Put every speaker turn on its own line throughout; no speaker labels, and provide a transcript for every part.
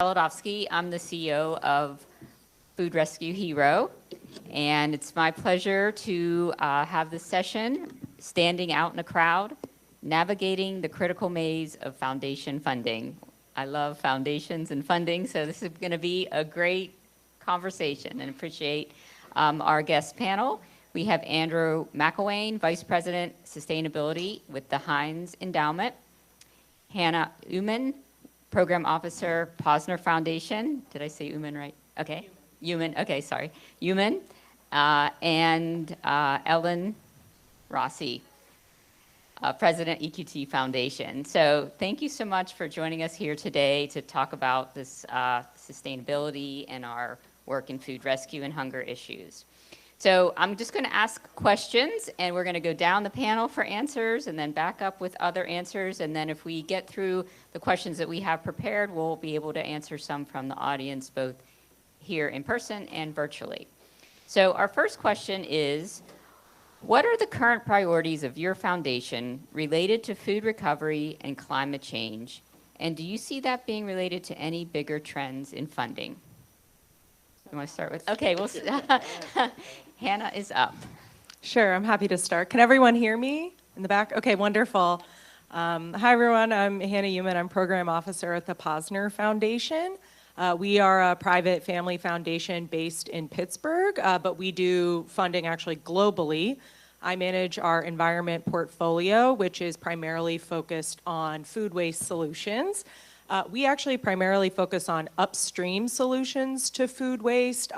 Solodowski. I'm the CEO of Food Rescue Hero, and it's my pleasure to have this session, Standing Out in a Crowd, Navigating the Critical Maze of Foundation Funding. I love foundations and funding, so this is going to be a great conversation, and appreciate our guest panel. We have Andrew McElwain, Vice President, Sustainability with the Heinz Endowment, Hannah Uman, Program Officer, Posner Foundation. Did I say Uman right? Okay. Uman. Okay, sorry. Uman. And Ellen Rossi, President, EQT Foundation. So thank you so much for joining us here today to talk about this sustainability and our work in food rescue and hunger issues. So I'm just going to ask questions, and we're going to go down the panel for answers and then back up with other answers. And then if we get through the questions that we have prepared, we'll be able to answer some from the audience, both here in person and virtually. So our first question is, what are the current priorities of your foundation related to food recovery and climate change? And do you see that being related to any bigger trends in funding? You want to start with? Okay, Hannah is up.
Sure, I'm happy to start. Can everyone hear me in the back? Okay, wonderful. Hi, everyone. I'm Hannah Uman. I'm Program Officer at the Posner Foundation. We are a private family foundation based in Pittsburgh, but we do funding actually globally. I manage our environment portfolio, which is primarily focused on food waste solutions. We actually primarily focus on upstream solutions to food waste,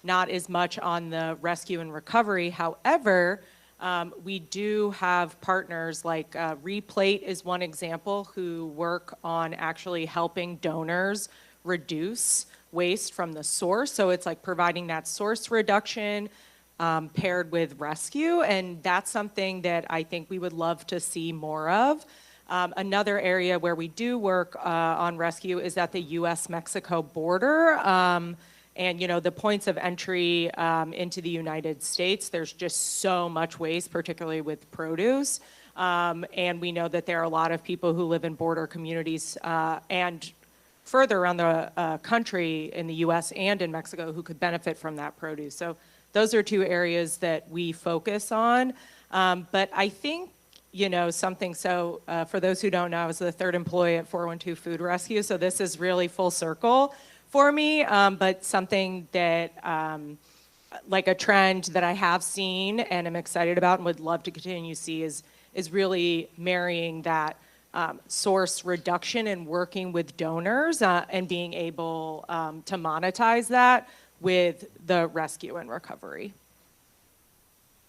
not as much on the rescue and recovery. However, we do have partners like Replate is one example, who work on actually helping donors reduce waste from the source. So it's like providing that source reduction paired with rescue, and that's something that I think we would love to see more of. Another area where we do work on rescue is at the U.S.-Mexico border. And, you know, the points of entry into the United States, there's just so much waste, particularly with produce. And we know that there are a lot of people who live in border communities and further around the country in the U.S. and in Mexico who could benefit from that produce. So those are two areas that we focus on. But I think, you know, something, so for those who don't know, I was the third employee at 412 Food Rescue, so this is really full circle for me, but something that, like a trend that I have seen and am excited about and would love to continue to see is really marrying that source reduction and working with donors and being able to monetize that with the rescue and recovery.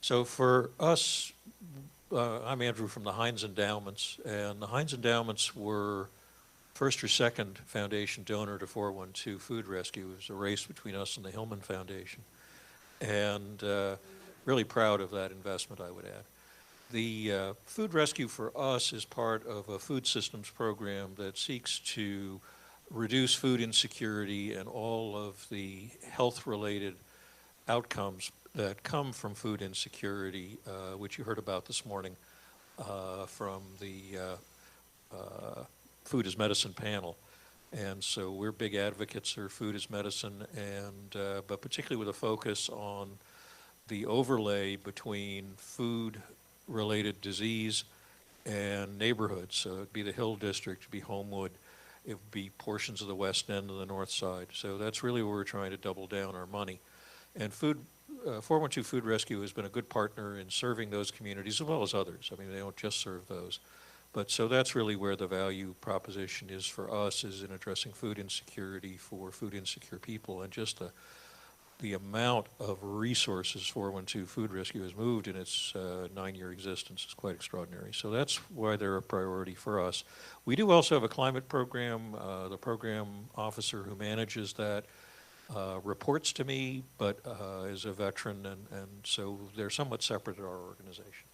So for us, I'm Andrew from the Heinz Endowments, and the Heinz Endowments were first or second foundation donor to 412 Food Rescue. It was a race between us and the Hillman Foundation, and really proud of that investment, I would add. The Food Rescue for us is part of a food systems program that seeks to reduce food insecurity and all of the health-related outcomes that come from food insecurity, which you heard about this morning from the Food as Medicine panel. And so we're big advocates for food as medicine, and but particularly with a focus on the overlay between food-related disease and neighborhoods. So it'd be the Hill District, it'd be Homewood, it would be portions of the west end and the north side. So that's really where we're trying to double down our money. And 412 Food Rescue has been a good partner in serving those communities as well as others. I mean, they don't just serve those. But so that's really where the value proposition is for us, is in addressing food insecurity for food insecure people. And just the amount of resources 412 Food Rescue has moved in its 9-year existence is quite extraordinary. So that's why they're a priority for us. We do also have a climate program. The program officer who manages that reports to me, but is a veteran, and so they're somewhat separate at our organization.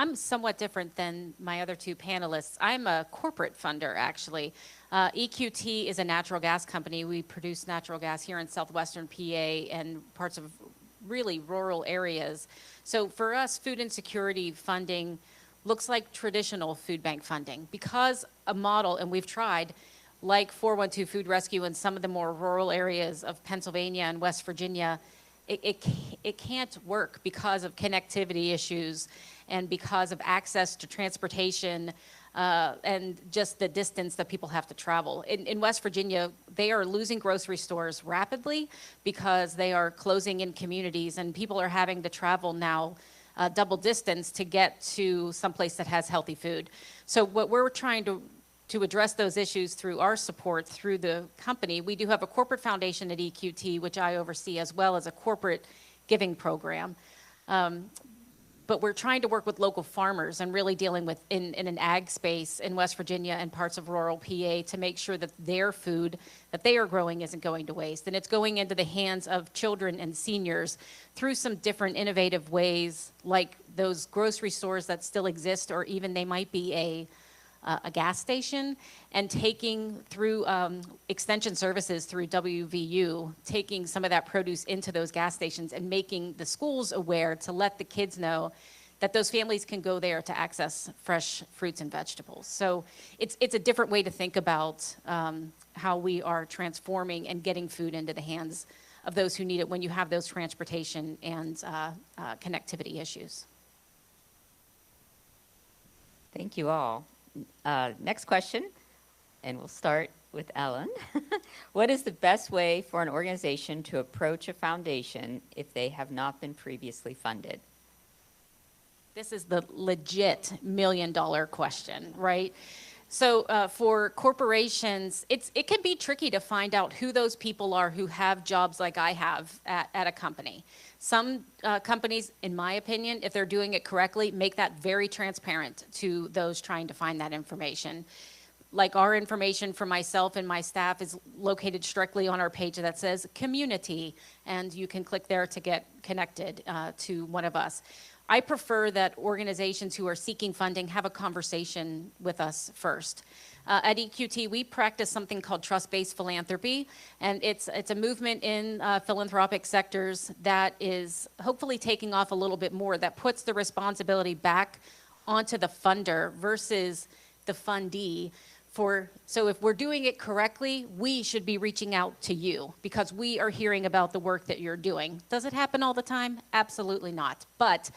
I'm somewhat different than my other two panelists. I'm a corporate funder, actually. EQT is a natural gas company. We produce natural gas here in southwestern PA and parts of really rural areas. So for us, food insecurity funding looks like traditional food bank funding, because a model, and we've tried, like 412 Food Rescue in some of the more rural areas of Pennsylvania and West Virginia, it can't work because of connectivity issues and because of access to transportation and just the distance that people have to travel. In West Virginia, they are losing grocery stores rapidly because they are closing in communities, and people are having to travel now double distance to get to someplace that has healthy food. So what we're trying to address those issues through our support through the company, we do have a corporate foundation at EQT, which I oversee, as well as a corporate giving program. But we're trying to work with local farmers and really dealing with in an ag space in West Virginia and parts of rural PA to make sure that their food that they are growing isn't going to waste. And it's going into the hands of children and seniors through some different innovative ways, like those grocery stores that still exist, or even they might be a gas station, and taking through extension services through WVU, taking some of that produce into those gas stations and making the schools aware to let the kids know that those families can go there to access fresh fruits and vegetables. So it's a different way to think about how we are transforming and getting food into the hands of those who need it when you have those transportation and connectivity issues.
Thank you all. Next question, and we'll start with Ellen. What is the best way for an organization to approach a foundation if they have not been previously funded?
This is the legit $1,000,000 question, right? So for corporations, it can be tricky to find out who those people are who have jobs like I have at a company. Some companies, in my opinion, if they're doing it correctly, make that very transparent to those trying to find that information. Like our information for myself and my staff is located strictly on our page that says community, and you can click there to get connected to one of us. I prefer that organizations who are seeking funding have a conversation with us first. At EQT, we practice something called trust-based philanthropy, and it's a movement in philanthropic sectors that is hopefully taking off a little bit more, that puts the responsibility back onto the funder versus the fundee. So if we're doing it correctly, we should be reaching out to you because we are hearing about the work that you're doing. Does it happen all the time? Absolutely not. But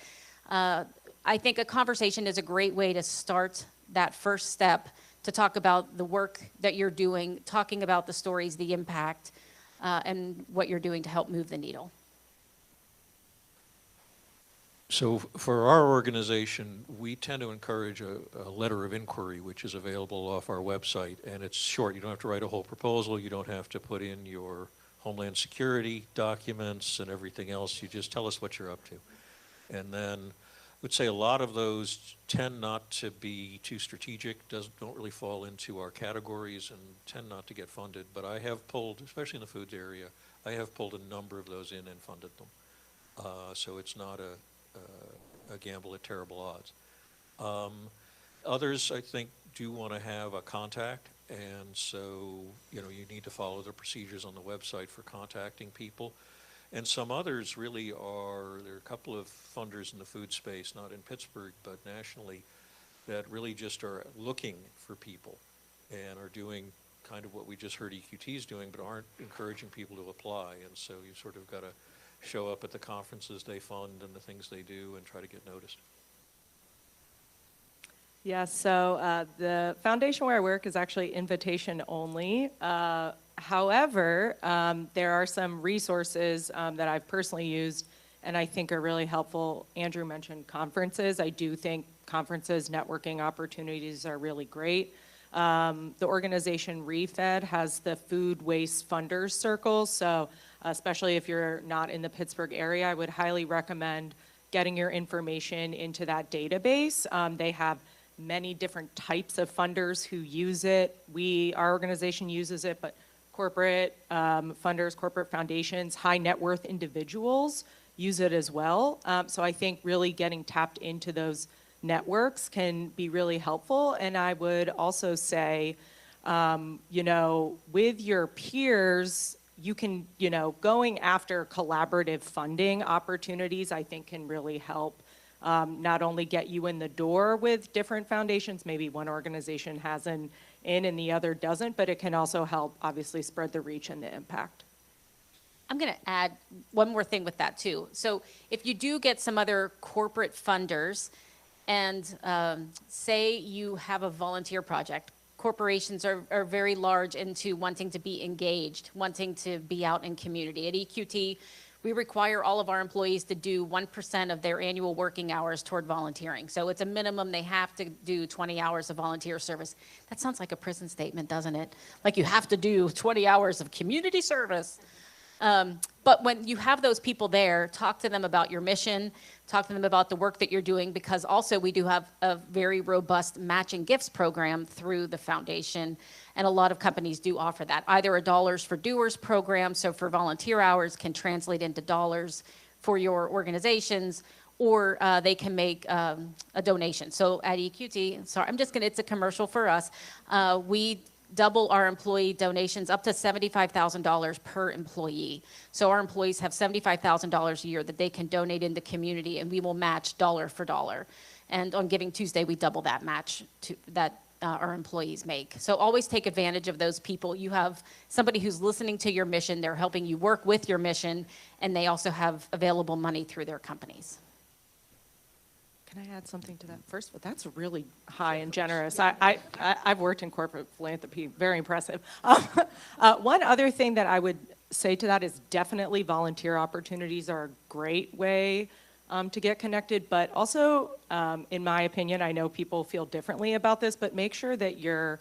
I think a conversation is a great way to start that first step to talk about the work that you're doing, talking about the stories, the impact, and what you're doing to help move the needle.
So for our organization, we tend to encourage a letter of inquiry, which is available off our website, and it's short. You don't have to write a whole proposal. You don't have to put in your Homeland Security documents and everything else. You just tell us what you're up to. And then I would say a lot of those tend not to be too strategic, don't really fall into our categories, and tend not to get funded. But I have pulled, especially in the foods area, I have pulled a number of those in and funded them. So it's not a gamble at terrible odds. Others, I think, do want to have a contact, and so you need to follow the procedures on the website for contacting people. And some others really there are a couple of funders in the food space, not in Pittsburgh, but nationally, that really just are looking for people and are doing kind of what we just heard EQT is doing, but aren't encouraging people to apply. And so you sort of got to show up at the conferences they fund and the things they do and try to get noticed.
Yeah, so the foundation where I work is actually invitation only. However, there are some resources that I've personally used and I think are really helpful. Andrew mentioned conferences. I do think conferences, networking opportunities are really great. The organization ReFed has the Food Waste Funders Circle, so especially if you're not in the Pittsburgh area, I would highly recommend getting your information into that database. They have many different types of funders who use it. Our organization uses it, but corporate funders, corporate foundations, high net worth individuals use it as well. So I think really getting tapped into those networks can be really helpful. And I would also say, with your peers, you can, going after collaborative funding opportunities, I think can really help not only get you in the door with different foundations, maybe one organization has an in and the other doesn't, but it can also help obviously spread the reach and the impact.
I'm going to add one more thing with that too. So if you do get some other corporate funders and say you have a volunteer project, corporations are very large into wanting to be engaged, wanting to be out in community. At EQT, we require all of our employees to do 1% of their annual working hours toward volunteering. So it's a minimum they have to do 20 hours of volunteer service. That sounds like a prison statement, doesn't it? Like you have to do 20 hours of community service. But when you have those people there, talk to them about your mission, talk to them about the work that you're doing, because also we do have a very robust matching gifts program through the foundation, and a lot of companies do offer that. Either a Dollars for Doers program, so for volunteer hours can translate into dollars for your organizations, or they can make a donation. So at EQT, sorry, it's a commercial for us, we double our employee donations up to $75,000 per employee. So our employees have $75,000 a year that they can donate in the community, and we will match dollar for dollar. And on Giving Tuesday, we double that match that our employees make. So always take advantage of those people. You have somebody who's listening to your mission, they're helping you work with your mission, and they also have available money through their companies.
Can I add something to that first? But that's really high and generous. I've worked in corporate philanthropy, very impressive. One other thing that I would say to that is definitely volunteer opportunities are a great way to get connected, but also, in my opinion, I know people feel differently about this, but make sure that you're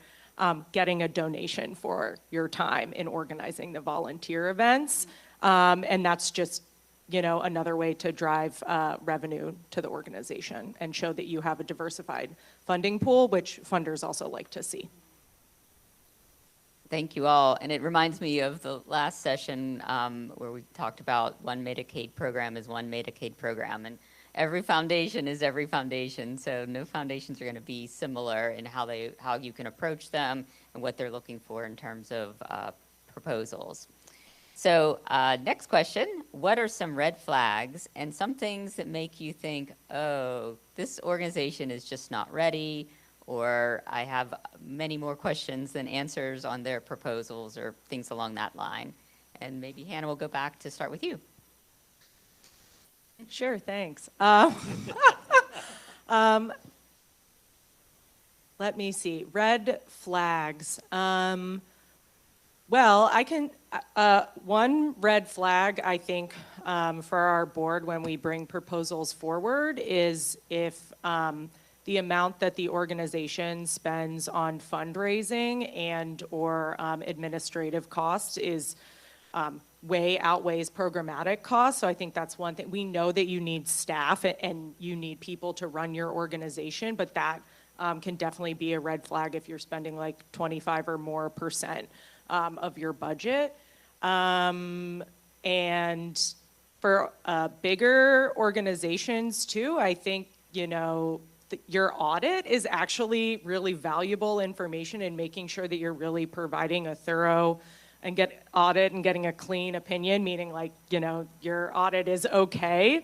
getting a donation for your time in organizing the volunteer events. And that's just another way to drive revenue to the organization and show that you have a diversified funding pool, which funders also like to see.
Thank you all. And it reminds me of the last session where we talked about one Medicaid program is one Medicaid program. And every foundation is every foundation. So no foundations are going to be similar in how you can approach them and what they're looking for in terms of proposals. So next question, what are some red flags and some things that make you think, oh, this organization is just not ready, or I have many more questions than answers on their proposals, or things along that line? And maybe Hannah will go back to start with you.
Sure, thanks. Let me see, red flags. Well, I can, one red flag, I think, for our board when we bring proposals forward is if the amount that the organization spends on fundraising and or administrative costs is way outweighs programmatic costs. So I think that's one thing. We know that you need staff and you need people to run your organization, but that can definitely be a red flag if you're spending like 25 or more % of your budget. And for bigger organizations too, I think, your audit is actually really valuable information in making sure that you're really providing a thorough and audit and getting a clean opinion, meaning like, your audit is okay.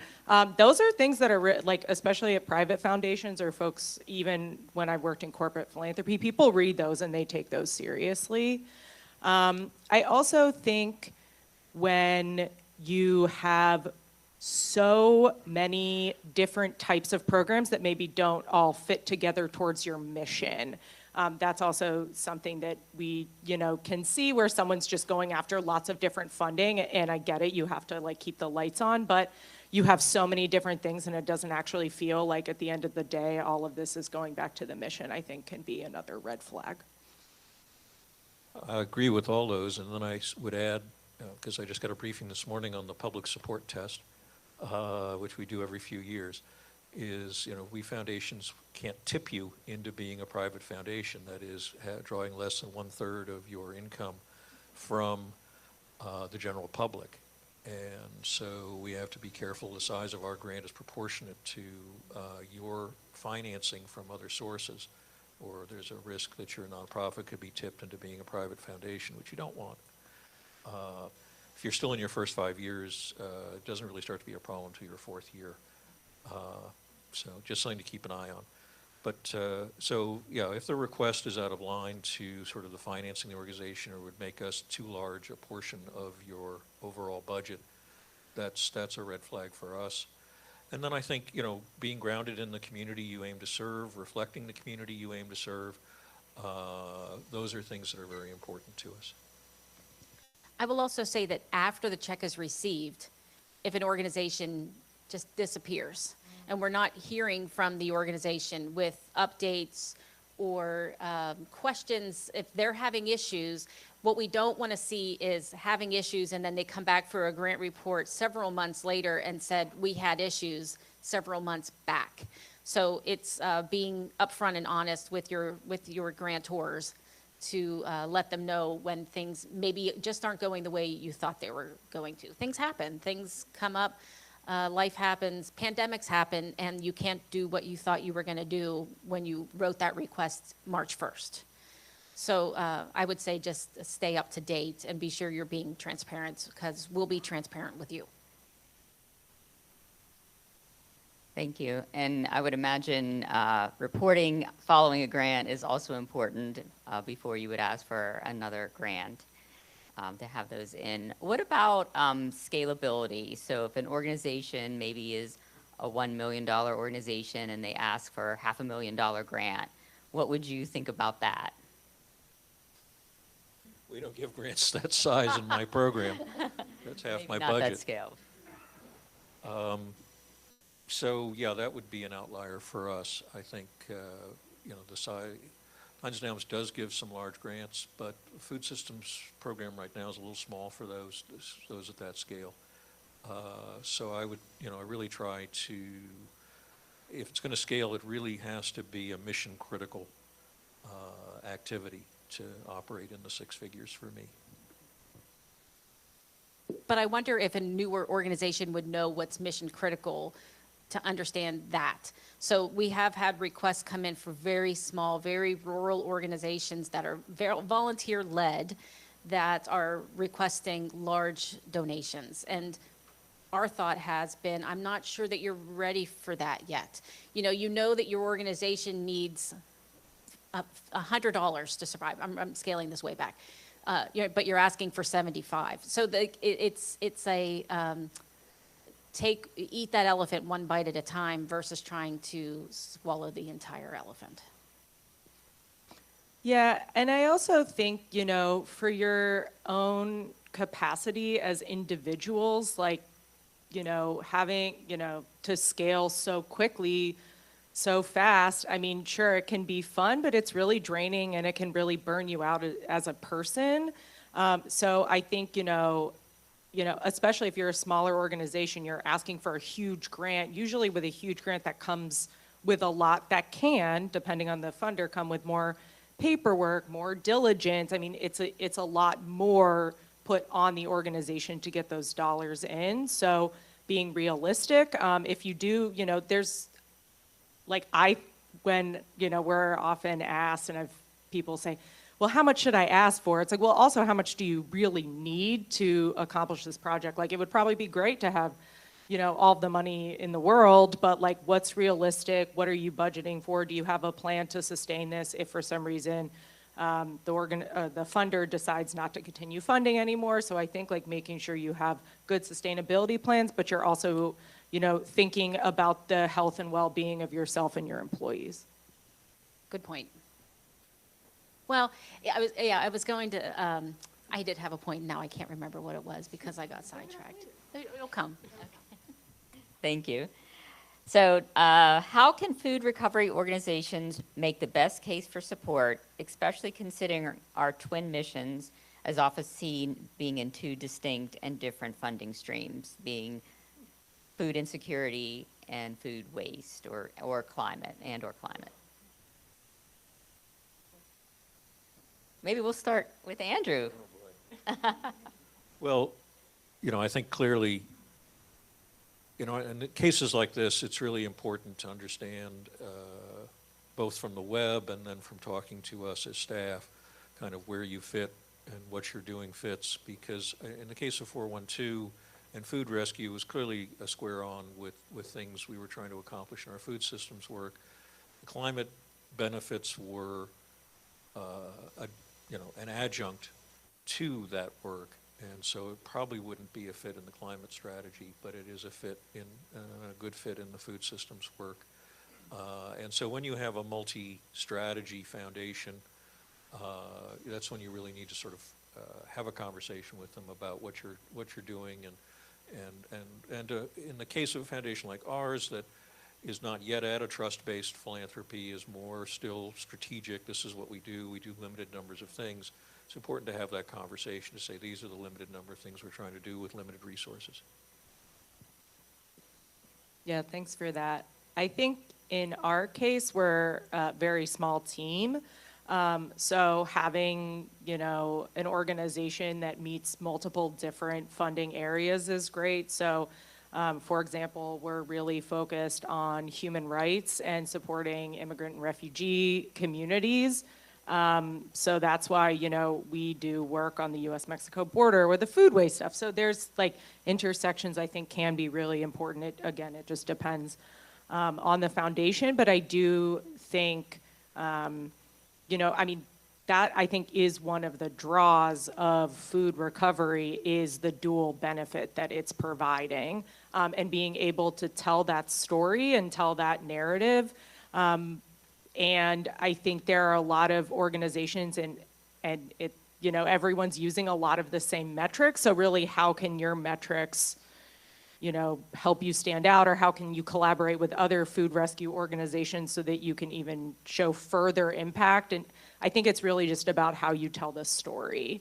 Those are things that are especially at private foundations or folks, even when I've worked in corporate philanthropy, people read those and they take those seriously. I also think when you have so many different types of programs that maybe don't all fit together towards your mission, that's also something that we, can see where someone's just going after lots of different funding, and I get it, you have to keep the lights on, but you have so many different things and it doesn't actually feel like at the end of the day all of this is going back to the mission, I think can be another red flag.
I agree with all those, and then I would add, because I just got a briefing this morning on the public support test, which we do every few years, is, we foundations can't tip you into being a private foundation, that is, drawing less than 1/3 of your income from the general public. And so we have to be careful the size of our grant is proportionate to your financing from other sources, or there's a risk that your nonprofit could be tipped into being a private foundation, which you don't want. If you're still in your first 5 years, it doesn't really start to be a problem until your 4th year. So just something to keep an eye on. But, so, yeah, if the request is out of line to sort of the financing the organization or would make us too large a portion of your overall budget, that's a red flag for us. And then I think, being grounded in the community you aim to serve, reflecting the community you aim to serve, those are things that are very important to us.
I will also say that after the check is received, if an organization just disappears and we're not hearing from the organization with updates or questions, if they're having issues, what we don't want to see is having issues and then they come back for a grant report several months later and said, we had issues several months back. So it's being upfront and honest with your grantors to let them know when things maybe just aren't going the way you thought they were going to. Things happen, things come up, life happens, pandemics happen, and you can't do what you thought you were going to do when you wrote that request March 1st. So I would say just stay up to date and be sure you're being transparent, because we'll be transparent with you.
Thank you. And I would imagine reporting following a grant is also important before you would ask for another grant to have those in. What about scalability? So if an organization maybe is a $1 million organization and they ask for $500,000 grant, what would you think about that?
We don't give grants that size in my program. That's half
Maybe
my
not
budget.
that scale.
So, yeah, that would be an outlier for us. I think, the size, Heinz Downs does give some large grants, but the food systems program right now is a little small for those at that scale. So I would, I really try to, if it's going to scale, it really has to be a mission critical activity to operate in the six figures for me.
But I wonder if a newer organization would know what's mission critical to understand that. So we have had requests come in for very small, very rural organizations that are very volunteer-led that are requesting large donations. And our thought has been, I'm not sure that you're ready for that yet. You know that your organization needs $100 to survive. I'm scaling this way back. But you're asking for 75. So it's a eat that elephant one bite at a time versus trying to swallow the entire elephant.
Yeah, and I also think, for your own capacity as individuals, like, having, to scale so quickly, so fast, I mean, sure, it can be fun, but it's really draining and it can really burn you out as a person. So I think, especially if you're a smaller organization, you're asking for a huge grant. Usually with a huge grant that comes with a lot that can, depending on the funder, come with more paperwork, more diligence. I mean, it's a lot more put on the organization to get those dollars in. So being realistic, if you do, there's, like when, we're often asked and people say, well, how much should I ask for? It's like, well, also, how much do you really need to accomplish this project? Like, it would probably be great to have, all the money in the world, but like, what's realistic? What are you budgeting for? Do you have a plan to sustain this if for some reason the funder decides not to continue funding anymore? So I think like making sure you have good sustainability plans, but you're also, thinking about the health and well-being of yourself and your employees.
Good point. Well, I was going to, I did have a point, now I can't remember what it was because I got sidetracked. It'll come.
Thank you. So how can food recovery organizations make the best case for support, especially considering our twin missions, as often seen being in two distinct and different funding streams, being food insecurity and food waste or climate? Maybe we'll start with Andrew.
Well, I think clearly, in cases like this, it's really important to understand, both from the web and then from talking to us as staff, kind of where you fit and what you're doing fits. Because in the case of 412 and food rescue was clearly a square on with things we were trying to accomplish in our food systems work. climate benefits were an adjunct to that work, and so it probably wouldn't be a fit in the climate strategy, but it is a good fit in the food systems work. And so when you have a multi-strategy foundation, that's when you really need to sort of have a conversation with them about what you're doing, and in the case of a foundation like ours that is not yet at a trust-based philanthropy, is more still strategic. This is what we do. We do limited numbers of things. It's important to have that conversation to say these are the limited number of things we're trying to do with limited resources.
Yeah, thanks for that. I think in our case, we're a very small team. So having, an organization that meets multiple different funding areas is great. So, for example, we're really focused on human rights and supporting immigrant and refugee communities. So that's why, we do work on the US-Mexico border with the food waste stuff. So there's intersections I think can be really important. It just depends on the foundation, but I do think, that I think is one of the draws of food recovery is the dual benefit that it's providing, and being able to tell that story and tell that narrative. And I think there are a lot of organizations and everyone's using a lot of the same metrics. So really, how can your metrics help you stand out, or how can you collaborate with other food rescue organizations so that you can even show further impact? And I think it's really just about how you tell the story.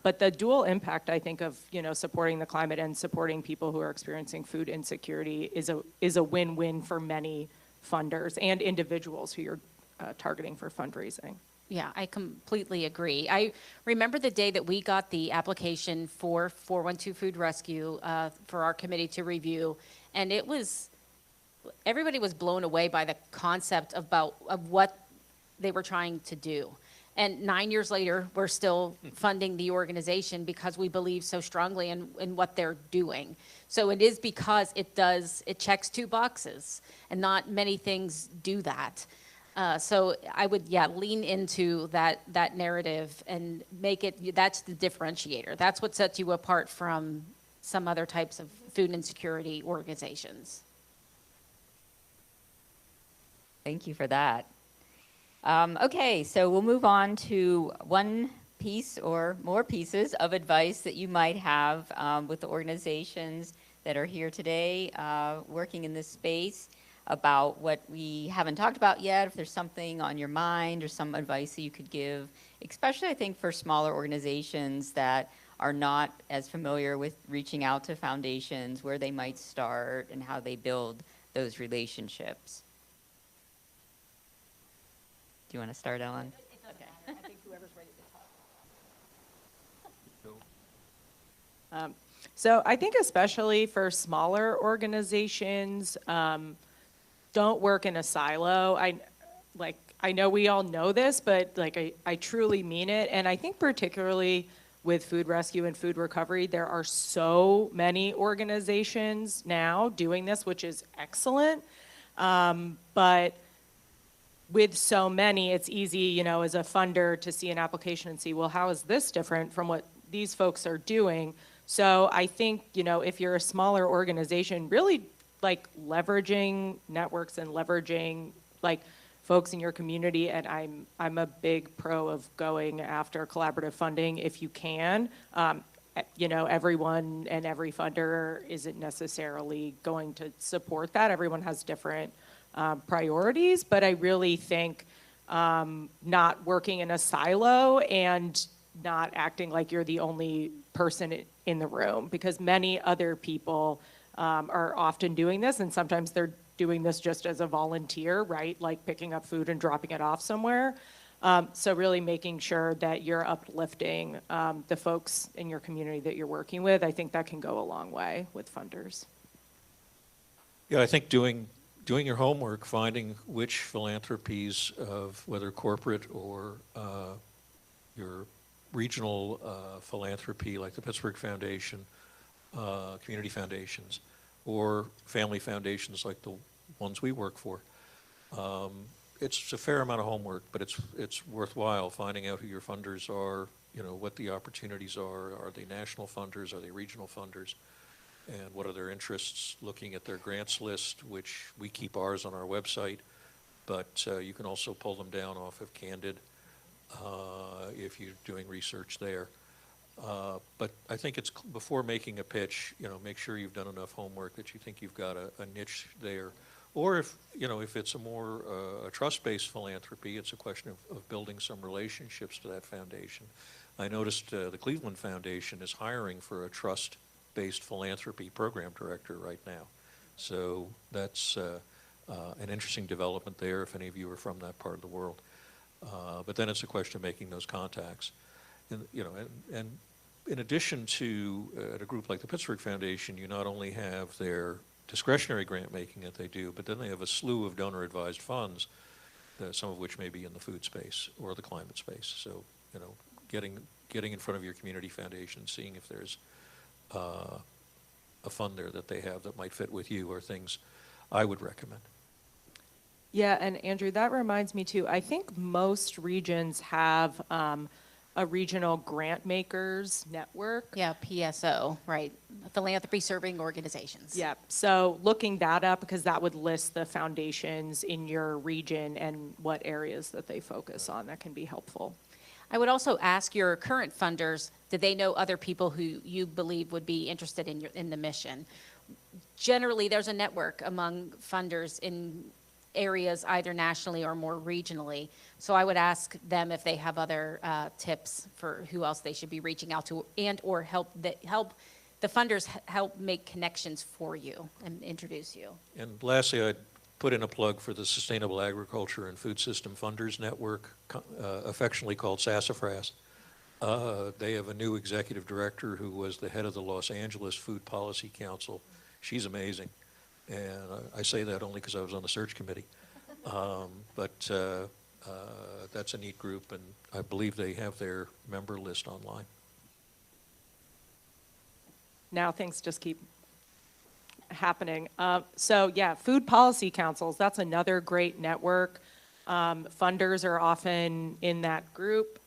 But the dual impact, I think, of supporting the climate and supporting people who are experiencing food insecurity is a win-win for many funders and individuals who you're targeting for fundraising.
Yeah, I completely agree. I remember the day that we got the application for 412 Food Rescue for our committee to review, and everybody was blown away by the concept of what they were trying to do. And 9 years later, we're still funding the organization because we believe so strongly in what they're doing. So it is because it checks two boxes, and not many things do that. So I would, lean into that narrative and make it, that's the differentiator. That's what sets you apart from some other types of food insecurity organizations.
Thank you for that. Okay, so we'll move on to one piece or more pieces of advice that you might have with the organizations that are here today working in this space, about what we haven't talked about yet, if there's something on your mind or some advice that you could give, especially I think for smaller organizations that are not as familiar with reaching out to foundations, where they might start and how they build those relationships. Do you want to start, Ellen?
It doesn't matter. I think whoever's ready to talk.
So I think especially for smaller organizations, don't work in a silo. I know we all know this, but I truly mean it. And I think particularly with food rescue and food recovery, there are so many organizations now doing this, which is excellent. But with so many, it's easy, as a funder to see an application and see, well, how is this different from what these folks are doing? So I think, if you're a smaller organization, really leveraging networks and leveraging folks in your community. And I'm a big pro of going after collaborative funding if you can. Everyone and every funder isn't necessarily going to support that. Everyone has different priorities, but I really think not working in a silo and not acting like you're the only person in the room, because many other people are often doing this, and sometimes they're doing this just as a volunteer, right? Like picking up food and dropping it off somewhere. So really making sure that you're uplifting the folks in your community that you're working with. I think that can go a long way with funders.
Yeah, I think doing your homework, finding which philanthropies of whether corporate or your regional philanthropy, like the Pittsburgh Foundation, community foundations, or family foundations like the ones we work for, it's a fair amount of homework, but it's worthwhile finding out who your funders are, you know, what the opportunities are. Are they national funders? Are they regional funders? And what are their interests? Looking at their grants list, which we keep ours on our website, but you can also pull them down off of Candid if you're doing research there. But I think it's before making a pitch, you know, make sure you've done enough homework that you think you've got a niche there. Or if, you know, if it's a more a trust-based philanthropy, it's a question of building some relationships to that foundation. I noticed the Cleveland Foundation is hiring for a trust-based philanthropy program director right now. So that's an interesting development there if any of you are from that part of the world. But then it's a question of making those contacts. And, you know, and in addition to at a group like the Pittsburgh Foundation, you not only have their discretionary grant making that they do, but then they have a slew of donor advised funds, some of which may be in the food space or the climate space. So, you know, getting in front of your community foundation, seeing if there's a fund there that they have that might fit with you are things I would recommend.
Yeah, and Andrew, that reminds me too, I think most regions have a regional grant makers network.
Yeah, PSO, right, philanthropy serving organizations.
Yeah, so looking that up, because that would list the foundations in your region and what areas that they focus on, that can be helpful.
I would also ask your current funders, did they know other people who you believe would be interested in the mission? Generally, there's a network among funders in areas either nationally or more regionally. So I would ask them if they have other tips for who else they should be reaching out to, and or help the funders help make connections for you and introduce you.
And lastly, I'd put in a plug for the Sustainable Agriculture and Food System Funders Network, affectionately called Sassafras. They have a new executive director who was the head of the Los Angeles Food Policy Council. She's amazing. And I say that only because I was on the search committee. But that's a neat group, and I believe they have their member list online.
Now things just keep happening. So yeah, food policy councils, that's another great network. Funders are often in that group.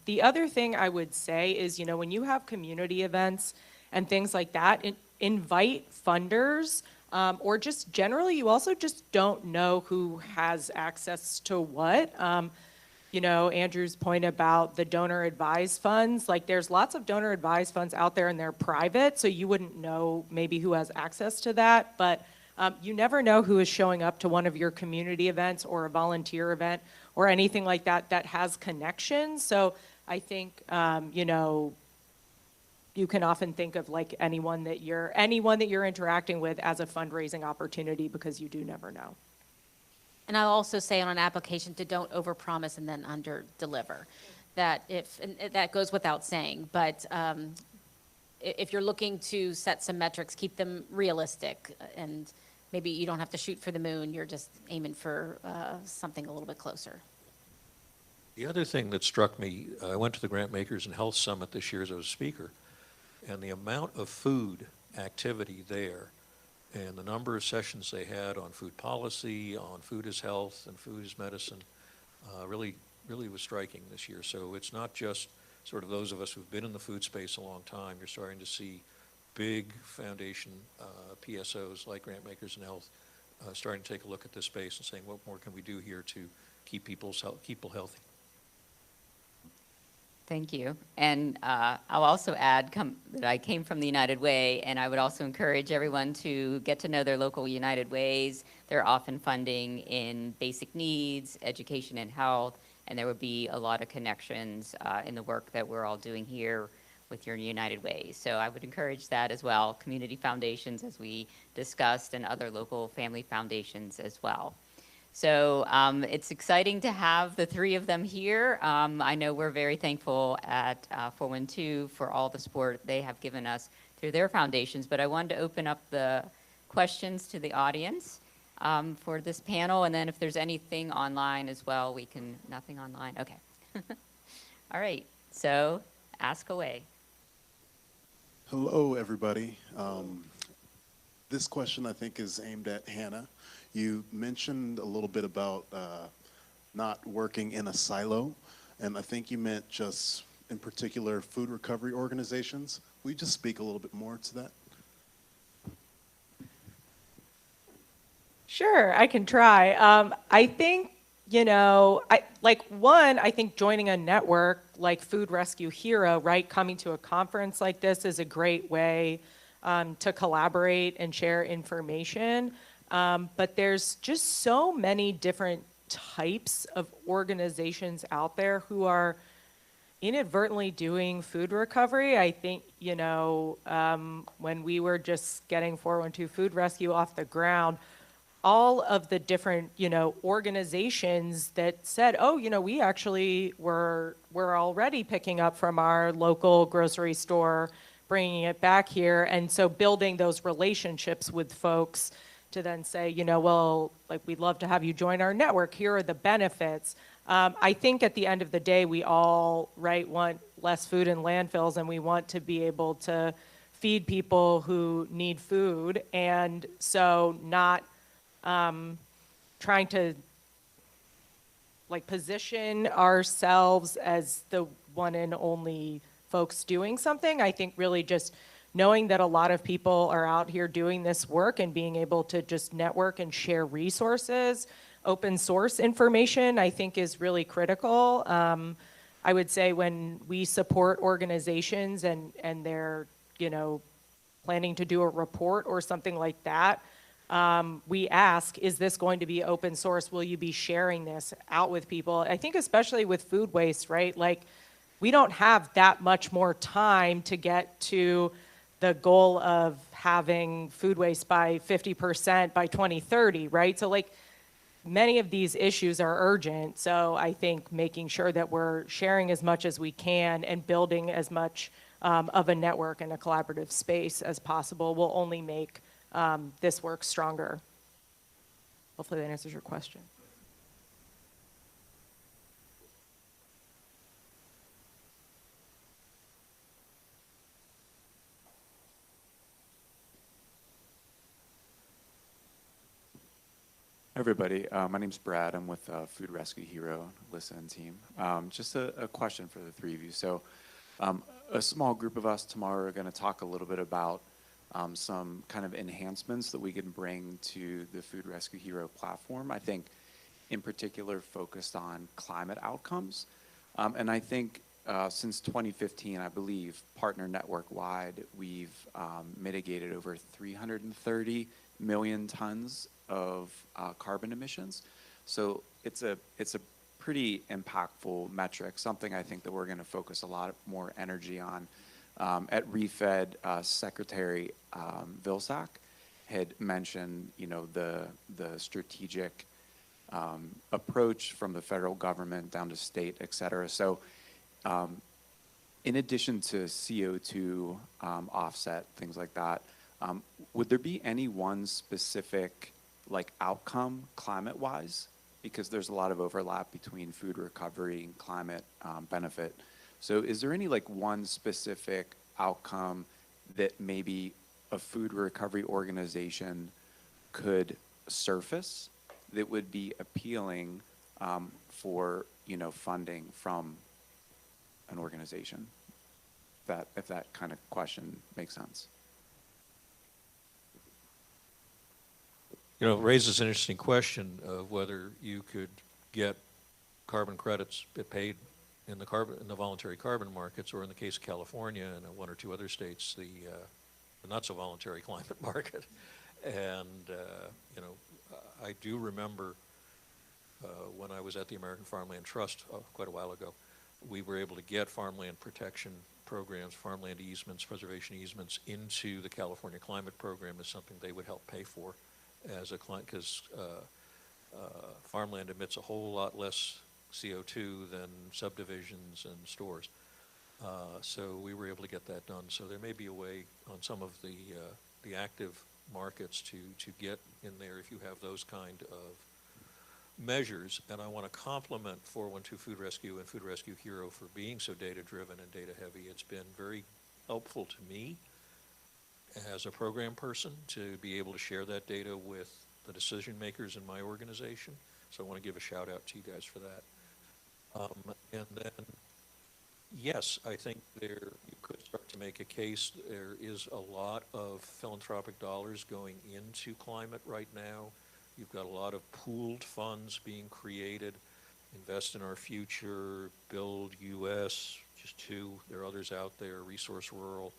The other thing I would say is, you know, when you have community events and things like that, invite funders. Or just generally, you also just don't know who has access to what. You know, Andrew's point about the donor advised funds, like there's lots of donor advised funds out there and they're private, so you wouldn't know maybe who has access to that, but you never know who is showing up to one of your community events or a volunteer event or anything like that that has connections. So I think, you know, you can often think of like anyone that you're interacting with as a fundraising opportunity, because you do never know.
And I'll also say on an application to don't overpromise and then under-deliver. That that goes without saying, but if you're looking to set some metrics, keep them realistic, and maybe you don't have to shoot for the moon, you're just aiming for something a little bit closer.
The other thing that struck me, I went to the Grant Makers and Health Summit this year as a speaker, and the amount of food activity there and the number of sessions they had on food policy, on food as health and food as medicine, really was striking this year. So it's not just sort of those of us who've been in the food space a long time. You're starting to see big foundation PSOs like Grant Makers and Health starting to take a look at this space and saying, what more can we do here to keep people healthy?
Thank you. And I'll also add that I came from the United Way, and I would also encourage everyone to get to know their local United Ways. They're often funding in basic needs, education and health, and there would be a lot of connections in the work that we're all doing here with your United Ways. So I would encourage that as well. Community foundations, as we discussed, and other local family foundations as well. So it's exciting to have the three of them here. I know we're very thankful at 412 for all the support they have given us through their foundations, but I wanted to open up the questions to the audience for this panel, and then if there's anything online as well, nothing online, okay. All right, so ask away.
Hello, everybody. This question, I think, is aimed at Hannah. You mentioned a little bit about not working in a silo. And I think you meant just in particular food recovery organizations. Will you just speak a little bit more to that?
Sure, I can try. I think, I think joining a network like Food Rescue Hero, right, coming to a conference like this is a great way to collaborate and share information. But there's just so many different types of organizations out there who are inadvertently doing food recovery. I think, when we were just getting 412 Food Rescue off the ground, all of the different, organizations that said, oh, we actually were already picking up from our local grocery store, bringing it back here. And so building those relationships with folks to then say, well, like, we'd love to have you join our network. Here are the benefits. I think at the end of the day, we all, right, want less food in landfills, and we want to be able to feed people who need food. And so not trying to position ourselves as the one and only folks doing something. I think really just knowing that a lot of people are out here doing this work and being able to just network and share resources, open source information, I think is really critical. I would say when we support organizations and they're, planning to do a report or something like that, we ask, is this going to be open source? Will you be sharing this out with people? I think especially with food waste, right? Like, we don't have that much more time to get to the goal of having food waste by 50% by 2030, right? So many of these issues are urgent. So I think making sure that we're sharing as much as we can and building as much of a network and a collaborative space as possible will only make this work stronger. Hopefully that answers your question.
Everybody, my name's Brad. I'm with Food Rescue Hero, Listen team. Just a question for the three of you. So a small group of us tomorrow are going to talk a little bit about some kind of enhancements that we can bring to the Food Rescue Hero platform. I think in particular focused on climate outcomes. And I think since 2015, I believe, partner network-wide, we've mitigated over 330 million tons of carbon emissions. So it's a pretty impactful metric, something I think that we're going to focus a lot more energy on. At ReFed, Secretary Vilsack had mentioned, the strategic approach from the federal government down to state, et cetera. So in addition to CO2 offset, things like that, would there be any one specific outcome climate-wise? Because there's a lot of overlap between food recovery and climate benefit. So is there any one specific outcome that maybe a food recovery organization could surface that would be appealing for funding from an organization? If that kind of question makes sense.
It raises an interesting question of whether you could get carbon credits paid in the voluntary carbon markets, or in the case of California and one or two other states, the not so voluntary climate market. And I do remember when I was at the American Farmland Trust quite a while ago, we were able to get farmland protection programs, farmland easements, preservation easements into the California Climate Program as something they would help pay for as a client, because farmland emits a whole lot less CO2 than subdivisions and stores. So we were able to get that done. So there may be a way on some of the active markets to get in there if you have those kind of measures. And I want to compliment 412 Food Rescue and Food Rescue Hero for being so data-driven and data-heavy. It's been very helpful to me as a program person to be able to share that data with the decision makers in my organization, So I want to give a shout out to you guys for that. And then, yes, I think you could start to make a case. There is a lot of philanthropic dollars going into climate right now. You've got a lot of pooled funds being created. Invest in Our Future, Build US, just two. There are others out there, Resource Rural,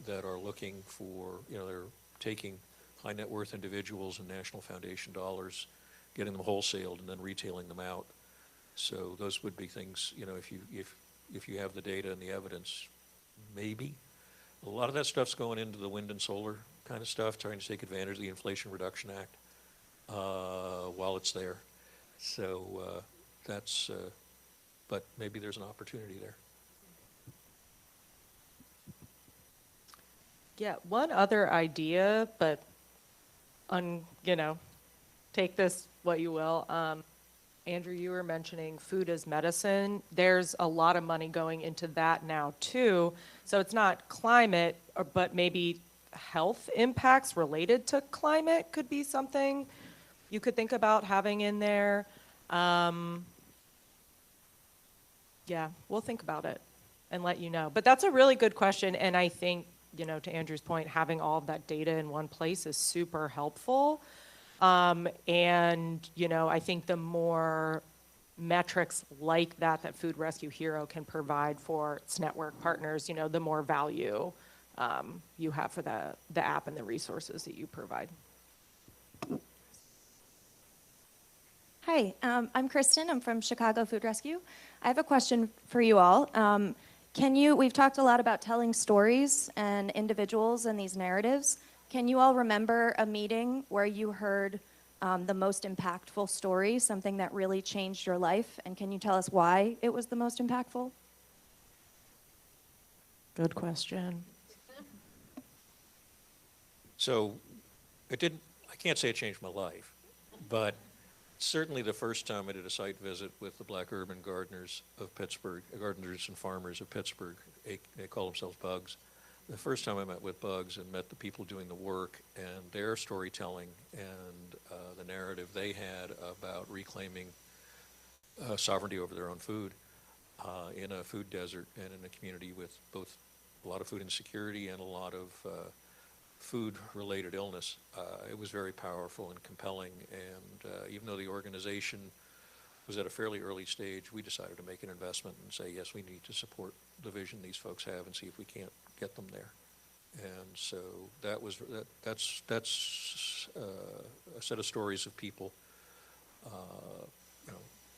that are looking for, they're taking high net worth individuals and National Foundation dollars, getting them wholesaled and then retailing them out. So those would be things, if you have the data and the evidence, maybe. A lot of that stuff's going into the wind and solar kind of stuff, trying to take advantage of the Inflation Reduction Act while it's there. So but maybe there's an opportunity there.
Yeah, one other idea, but take this what you will. Andrew, you were mentioning food as medicine. There's a lot of money going into that now too. So it's not climate, but maybe health impacts related to climate could be something you could think about having in there. Yeah, we'll think about it and let you know. But that's a really good question, and I think, to Andrew's point, having all of that data in one place is super helpful. And, I think the more metrics like that Food Rescue Hero can provide for its network partners, the more value you have for the app and the resources that you provide.
Hi, I'm Kristen. I'm from Chicago Food Rescue. I have a question for you all. We've talked a lot about telling stories and individuals and these narratives. Can you all remember a meeting where you heard the most impactful story, something that really changed your life? And can you tell us why it was the most impactful?
Good question.
So I can't say it changed my life, but certainly the first time I did a site visit with the Black Urban Gardeners of Pittsburgh, gardeners and farmers of Pittsburgh, they call themselves Bugs. The first time I met with Bugs and met the people doing the work and their storytelling and the narrative they had about reclaiming sovereignty over their own food in a food desert and in a community with both a lot of food insecurity and a lot of food-related illness, it was very powerful and compelling. And even though the organization was at a fairly early stage, we decided to make an investment and say, yes, we need to support the vision these folks have and see if we can't get them there. And so that's a set of stories of people,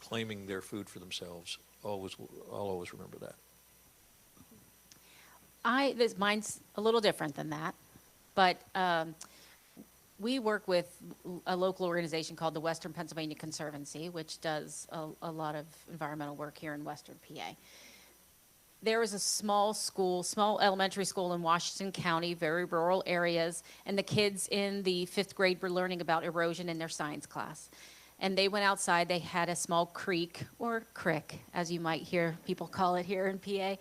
claiming their food for themselves. I'll always remember that.
Mine's a little different than that, but we work with a local organization called the Western Pennsylvania Conservancy, which does a lot of environmental work here in Western PA. There was a small elementary school in Washington County, very rural areas, and the kids in the 5th grade were learning about erosion in their science class. And they went outside, they had a small creek, or crick, as you might hear people call it here in PA,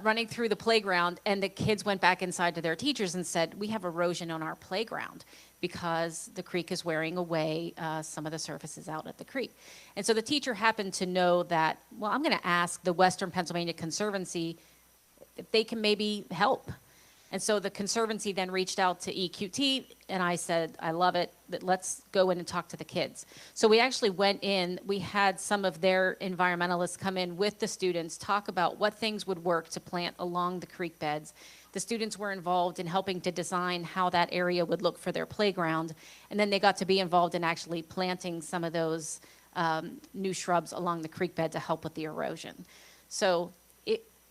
running through the playground, and the kids went back inside to their teachers and said, we have erosion on our playground because the creek is wearing away some of the surfaces out at the creek. And so the teacher happened to know that, well, I'm going to ask the Western Pennsylvania Conservancy if they can maybe help. And so the Conservancy then reached out to EQT, and I said, I love it, but let's go in and talk to the kids. So we actually went in, we had some of their environmentalists come in with the students, talk about what things would work to plant along the creek beds. The students were involved in helping to design how that area would look for their playground, and then they got to be involved in actually planting some of those new shrubs along the creek bed to help with the erosion. So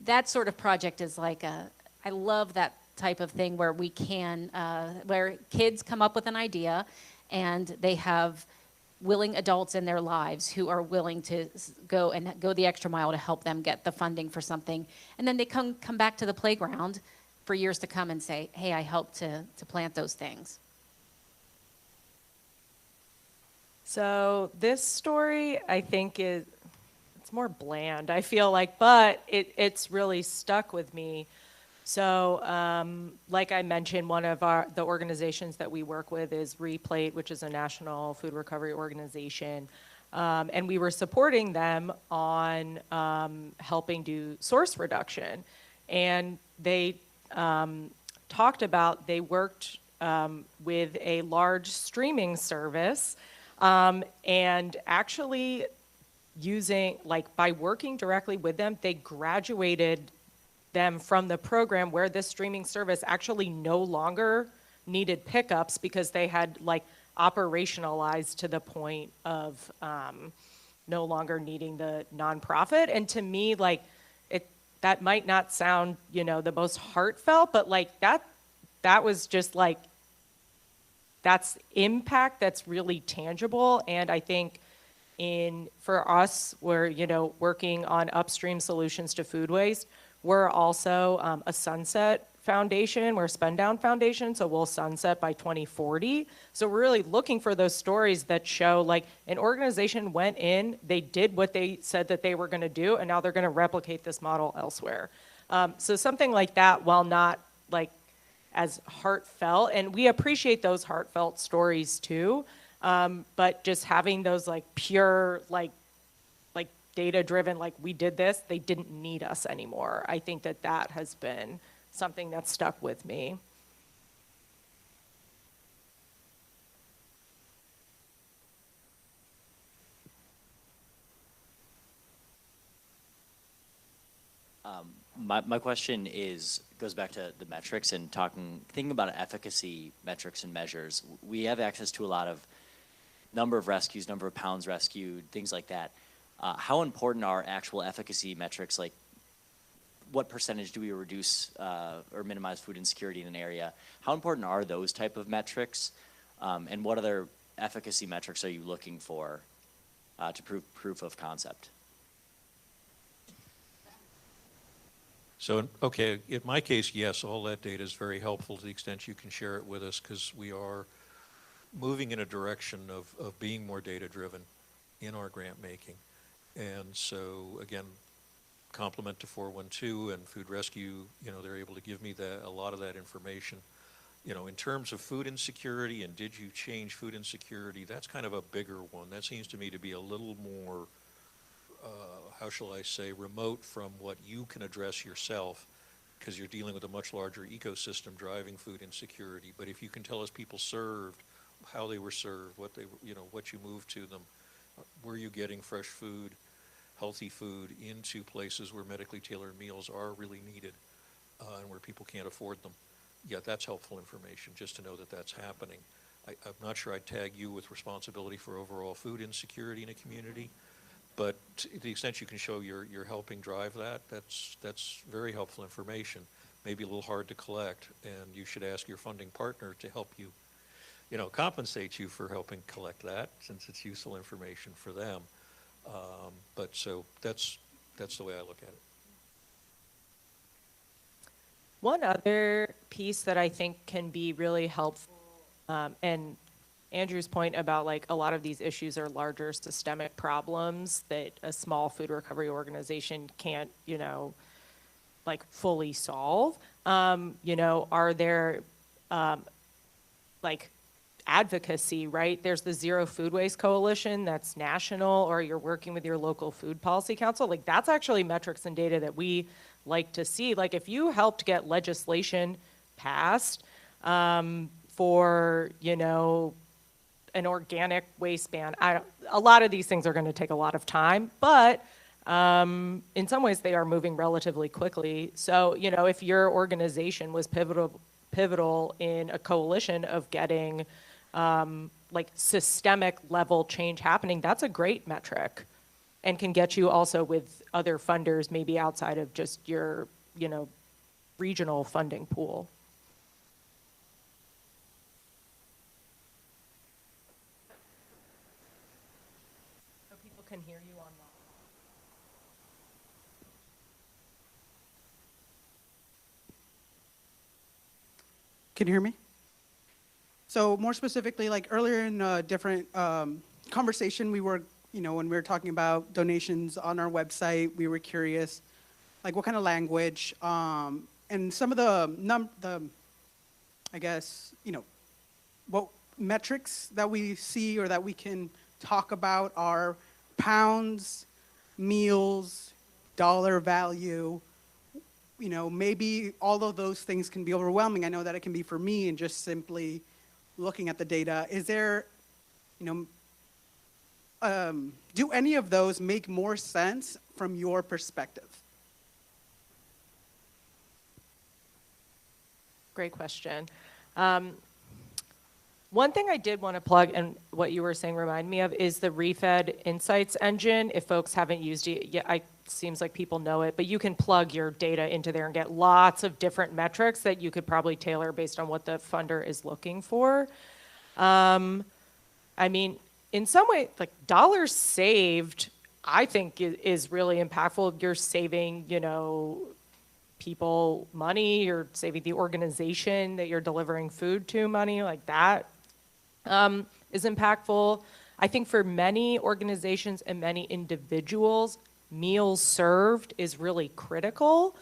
that sort of project is like I love that type of thing where we can, where kids come up with an idea and they have willing adults in their lives who are willing to go the extra mile to help them get the funding for something. And then they come back to the playground for years to come and say, hey, I helped to plant those things.
So this story, I think, it's more bland, I feel like, but it's really stuck with me. So, like I mentioned, one of the organizations that we work with is Replate, which is a national food recovery organization. And we were supporting them on helping do source reduction. And they talked about, they worked with a large streaming service and actually using, like by working directly with them, they graduated them from the program where this streaming service actually no longer needed pickups because they had like operationalized to the point of no longer needing the nonprofit. And to me, like that might not sound, you know, the most heartfelt, but like that was just like, that's impact that's really tangible. And I think for us, we're, you know, working on upstream solutions to food waste. We're also a sunset foundation. We're a spend down foundation, so we'll sunset by 2040. So we're really looking for those stories that show like an organization went in, they did what they said that they were going to do, and now they're going to replicate this model elsewhere. So something like that, while not like as heartfelt, and we appreciate those heartfelt stories too, but just having those like pure like data-driven, like we did this, they didn't need us anymore. I think that has been something that's stuck with me.
My question goes back to the metrics and thinking about efficacy metrics and measures. We have access to a lot of number of rescues, number of pounds rescued, things like that. How important are actual efficacy metrics? Like, what percentage do we reduce or minimize food insecurity in an area? How important are those type of metrics? And what other efficacy metrics are you looking for to prove proof of concept?
So, okay, in my case, yes, all that data is very helpful to the extent you can share it with us, because we are moving in a direction of being more data-driven in our grant making. And so, again, compliment to 412 and Food Rescue, you know, they're able to give me a lot of that information. You know, in terms of food insecurity and did you change food insecurity, that's kind of a bigger one. That seems to me to be a little more, how shall I say, remote from what you can address yourself, because you're dealing with a much larger ecosystem driving food insecurity. But if you can tell us people served, how they were served, what you moved to them, were you getting fresh food, healthy food into places where medically tailored meals are really needed and where people can't afford them. Yeah, that's helpful information, just to know that that's happening. I'm not sure I'd tag you with responsibility for overall food insecurity in a community, but to the extent you can show you're helping drive that, that's very helpful information. Maybe a little hard to collect, and you should ask your funding partner to help you, you know, compensate you for helping collect that, since it's useful information for them. But so that's the way I look at it.
One other piece that I think can be really helpful, and Andrew's point about like a lot of these issues are larger systemic problems that a small food recovery organization can't, you know, like fully solve. You know, are there like advocacy, right? There's the Zero Food Waste Coalition that's national, or you're working with your local food policy council. Like that's actually metrics and data that we like to see. Like if you helped get legislation passed for, you know, an organic waste ban, a lot of these things are going to take a lot of time, but in some ways they are moving relatively quickly. So, you know, if your organization was pivotal in a coalition of getting like systemic level change happening, that's a great metric and can get you also with other funders maybe outside of just your, you know, regional funding pool. So people can hear you online.
Can you hear me? So more specifically, like earlier in a different conversation, we were, you know, when we were talking about donations on our website, we were curious, like what kind of language and some of the I guess, what metrics that we see or that we can talk about are pounds, meals, dollar value. Maybe all of those things can be overwhelming. I know that it can be for me, and just simply looking at the data. Is there, do any of those make more sense from your perspective?
Great question. One thing I did want to plug, and what you were saying remind me of, is the Refed Insights engine. If folks haven't used it yet, it seems like people know it, but you can plug your data into there and get lots of different metrics that you could probably tailor based on what the funder is looking for. I mean, in some way, like dollars saved, I think is really impactful. You're saving, people money, you're saving the organization that you're delivering food to money, like that is impactful. I think for many organizations and many individuals, meals served is really critical.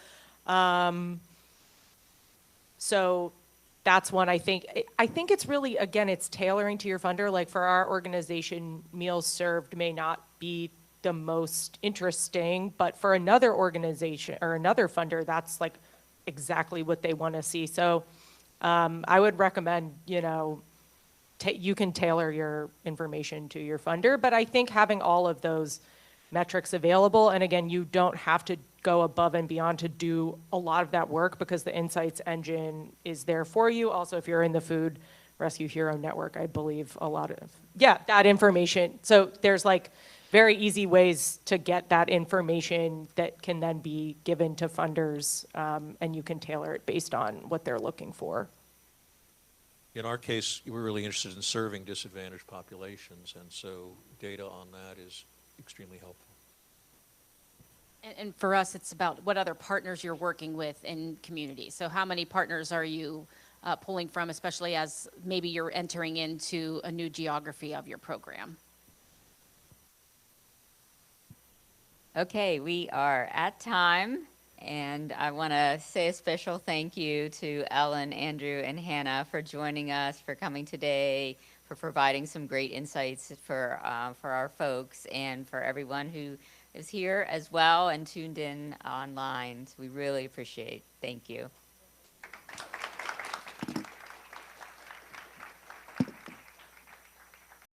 So that's one I think it's really, again, it's tailoring to your funder. Like for our organization, meals served may not be the most interesting, but for another organization or another funder, that's like exactly what they want to see. So I would recommend, you can tailor your information to your funder, but I think having all of those metrics available, and again, you don't have to go above and beyond to do a lot of that work because the Insights engine is there for you. Also, if you're in the Food Rescue Hero Network, I believe that information. So there's like very easy ways to get that information that can then be given to funders, and you can tailor it based on what they're looking for.
In our case, we're really interested in serving disadvantaged populations, and so data on that is extremely helpful.
And for us, it's about what other partners you're working with in communities. So how many partners are you pulling from, especially as maybe you're entering into a new geography of your program?
Okay, we are at time, and I want to say a special thank you to Ellen, Andrew, and Hannah for joining us, for coming today, for providing some great insights for our folks, and for everyone who is here as well and tuned in online. We really appreciate. Thank you.